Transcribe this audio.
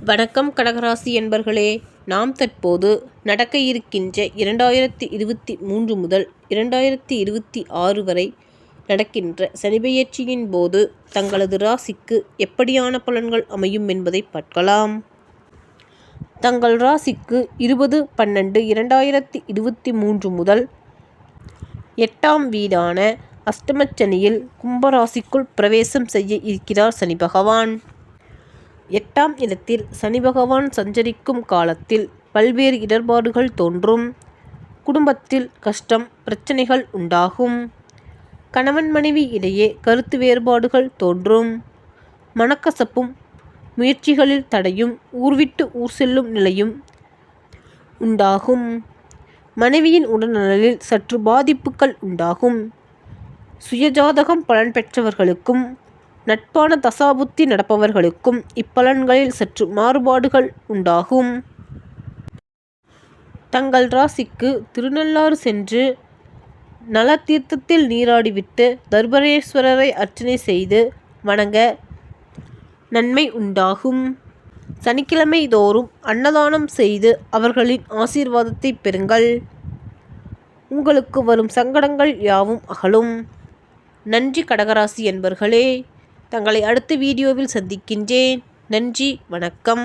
வணக்கம் கடகராசி என்பர்களே, நாம் தற்போது நடக்க இருக்கின்ற 2023 முதல் 2026 வரை நடக்கின்ற சனிபெயர்ச்சியின் போது தங்களது ராசிக்கு எப்படியான பலன்கள் அமையும் என்பதை பார்க்கலாம். தங்கள் ராசிக்கு 20/12/2023 முதல் 8ஆம் வீடான அஷ்டமச்சனியில் கும்பராசிக்குள் பிரவேசம் செய்ய இருக்கிறார் சனி பகவான். 8ஆம் இடத்தில் சனி பகவான் சஞ்சரிக்கும் காலத்தில் பல்வேறு இடர்பாடுகள் தோன்றும். குடும்பத்தில் கஷ்டம், பிரச்சனைகள் உண்டாகும். கணவன் மனைவி இடையே கருத்து வேறுபாடுகள் தோன்றும். மனக்கசப்பும், முயற்சிகளில் தடையும், ஊர்விட்டு ஊர் செல்லும் நிலையும் உண்டாகும். மனைவியின் உடல்நலில் சற்று பாதிப்புகள் உண்டாகும். சுயஜாதகம் பலன் பெற்றவர்களுக்கும் நட்பான தசாபுத்தி நடப்பவர்களுக்கும் இப்பலன்களில் சற்று மாறுபாடுகள் உண்டாகும். தங்கள் ராசிக்கு திருநள்ளாறு சென்று நல தீர்த்தத்தில் நீராடிவிட்டு தர்பரேஸ்வரரை அர்ச்சனை செய்து வணங்க நன்மை உண்டாகும். சனிக்கிழமை தோறும் அன்னதானம் செய்து அவர்களின் ஆசீர்வாதத்தை பெறுங்கள். உங்களுக்கு வரும் சங்கடங்கள் யாவும் அகலும். நன்றி கடகராசி என்பர்களே. தங்களை அடுத்த வீடியோவில் சந்திக்கின்றேன். நன்றி, வணக்கம்.